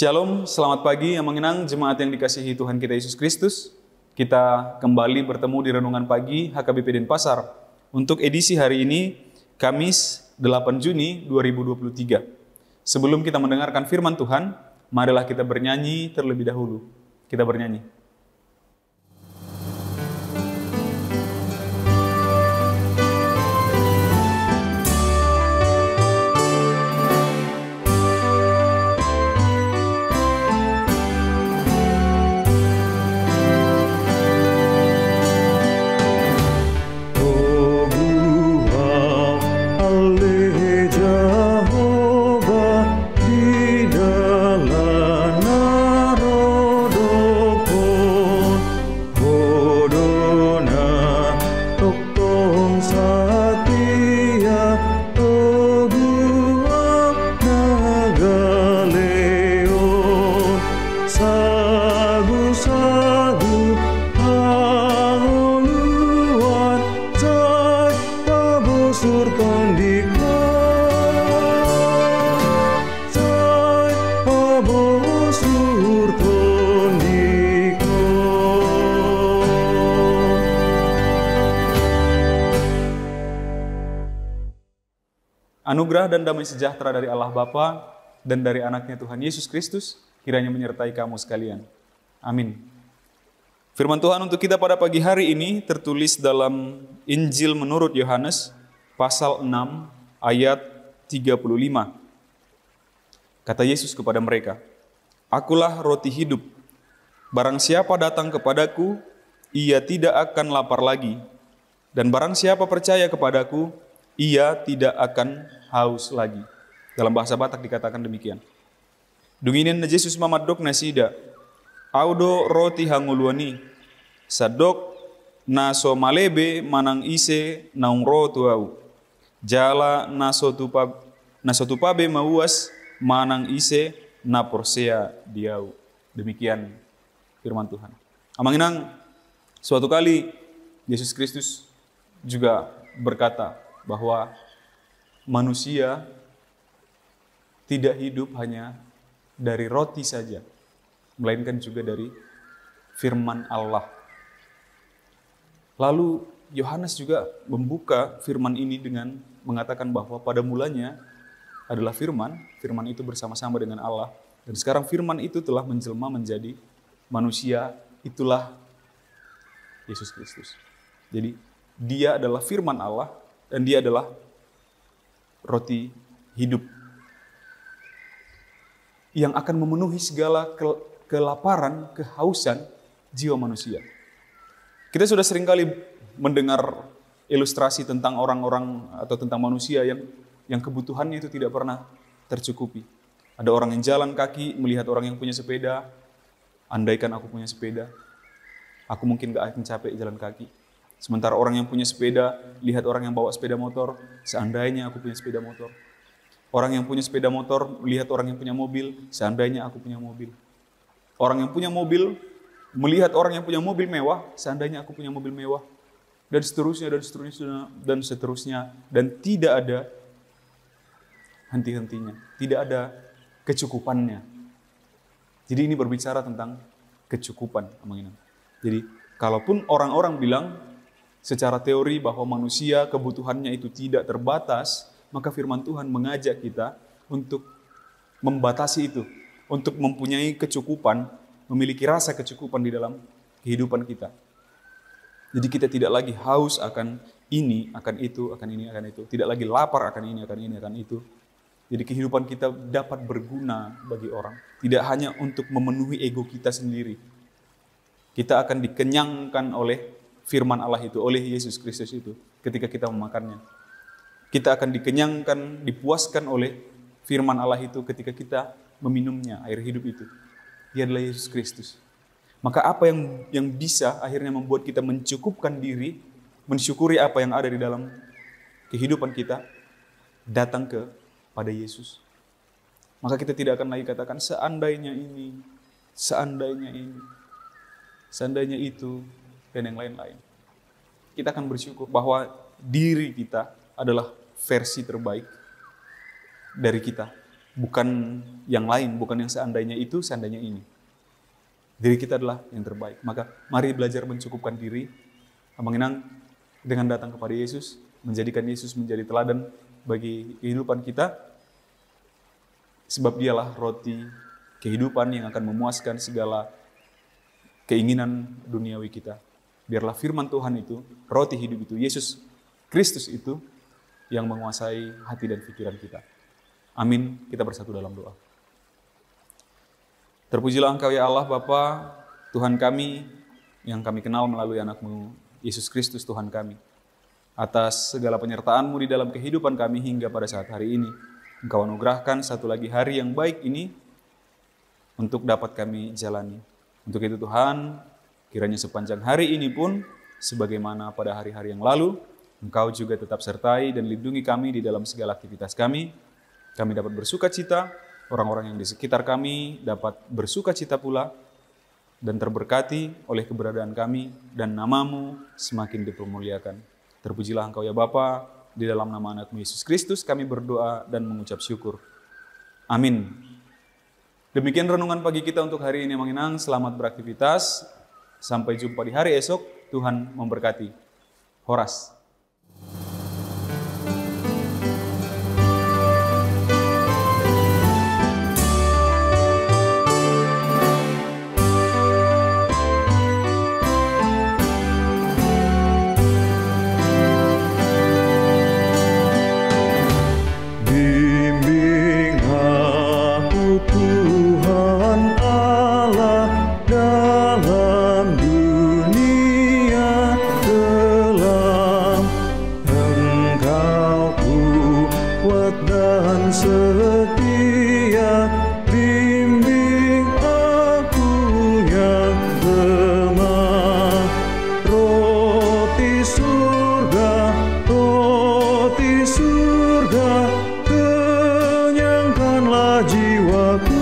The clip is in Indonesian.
Shalom, selamat pagi yang mengenang jemaat yang dikasihi Tuhan kita Yesus Kristus. Kita kembali bertemu di Renungan Pagi HKBP Denpasar untuk edisi hari ini, Kamis 8 Juni 2023. Sebelum kita mendengarkan firman Tuhan, marilah kita bernyanyi terlebih dahulu. Kita bernyanyi. Anugerah dan damai sejahtera dari Allah Bapa dan dari anaknya Tuhan Yesus Kristus kiranya menyertai kamu sekalian. Amin. Firman Tuhan untuk kita pada pagi hari ini tertulis dalam Injil menurut Yohanes pasal 6 ayat 35. Kata Yesus kepada mereka, "Akulah roti hidup. Barang siapa datang kepadaku, ia tidak akan lapar lagi. Dan barang siapa percaya kepadaku, ia tidak akan haus lagi." Dalam bahasa Batak dikatakan demikian. Dunginin na Jesus mamadok na sida, audo roti hanguluani, sadok na so malebe manang ise naung rotu au, jala na so tupabe mauas manang ise na porsea diau. Demikian firman Tuhan. Amanginang, suatu kali Yesus Kristus juga berkata bahwa manusia tidak hidup hanya dari roti saja, melainkan juga dari firman Allah. Lalu Yohanes juga membuka firman ini dengan mengatakan bahwa pada mulanya adalah firman itu bersama-sama dengan Allah, dan sekarang firman itu telah menjelma menjadi manusia, itulah Yesus Kristus. Jadi dia adalah firman Allah dan dia adalah roti hidup yang akan memenuhi segala kelaparan, kehausan jiwa manusia. Kita sudah seringkali mendengar ilustrasi tentang orang-orang atau tentang manusia yang kebutuhannya itu tidak pernah tercukupi. Ada orang yang jalan kaki melihat orang yang punya sepeda, andaikan aku punya sepeda, aku mungkin gak akan capek jalan kaki. Sementara orang yang punya sepeda, lihat orang yang bawa sepeda motor, seandainya aku punya sepeda motor. Orang yang punya sepeda motor, melihat orang yang punya mobil, seandainya aku punya mobil. Orang yang punya mobil, melihat orang yang punya mobil mewah, seandainya aku punya mobil mewah. Dan seterusnya, dan seterusnya. Dan tidak ada henti-hentinya. Tidak ada kecukupannya. Jadi ini berbicara tentang kecukupan. Jadi kalaupun orang-orang bilang secara teori bahwa manusia kebutuhannya itu tidak terbatas, maka firman Tuhan mengajak kita untuk membatasi itu, untuk mempunyai kecukupan, memiliki rasa kecukupan di dalam kehidupan kita. Jadi kita tidak lagi haus akan ini, akan itu, akan ini, akan itu. Tidak lagi lapar akan ini, akan itu. Jadi kehidupan kita dapat berguna bagi orang. Tidak hanya untuk memenuhi ego kita sendiri. Kita akan dikenyangkan oleh firman Allah itu, oleh Yesus Kristus itu ketika kita memakannya. Kita akan dikenyangkan, dipuaskan oleh firman Allah itu ketika kita meminumnya, air hidup itu. Dia adalah Yesus Kristus. Maka apa yang bisa akhirnya membuat kita mencukupkan diri, mensyukuri apa yang ada di dalam kehidupan kita, datang kepada Yesus. Maka kita tidak akan lagi katakan seandainya ini, seandainya itu, dan yang lain-lain. Kita akan bersyukur bahwa diri kita adalah versi terbaik dari kita. bukan yang lain, bukan yang seandainya itu, seandainya ini. Diri kita adalah yang terbaik. Maka mari belajar mencukupkan diri, mengenang dengan datang kepada Yesus, menjadikan Yesus menjadi teladan bagi kehidupan kita, sebab dialah roti kehidupan yang akan memuaskan segala keinginan duniawi kita. Biarlah firman Tuhan itu, roti hidup itu, Yesus Kristus itu yang menguasai hati dan pikiran kita. Amin. Kita bersatu dalam doa. Terpujilah Engkau ya Allah Bapa, Tuhan kami yang kami kenal melalui anak-Mu Yesus Kristus Tuhan kami. Atas segala penyertaan-Mu di dalam kehidupan kami hingga pada saat hari ini. Engkau anugerahkan satu lagi hari yang baik ini untuk dapat kami jalani. Untuk itu Tuhan, kiranya sepanjang hari ini pun, sebagaimana pada hari-hari yang lalu, Engkau juga tetap sertai dan lindungi kami di dalam segala aktivitas kami. Kami dapat bersuka cita, orang-orang yang di sekitar kami dapat bersuka cita pula, dan terberkati oleh keberadaan kami, dan nama-Mu semakin dipermuliakan. Terpujilah Engkau ya Bapa, di dalam nama anak-Mu Yesus Kristus kami berdoa dan mengucap syukur. Amin. Demikian renungan pagi kita untuk hari ini mengenang. Selamat beraktivitas. Sampai jumpa di hari esok. Tuhan memberkati. Horas. Kenyangkanlah jiwaku.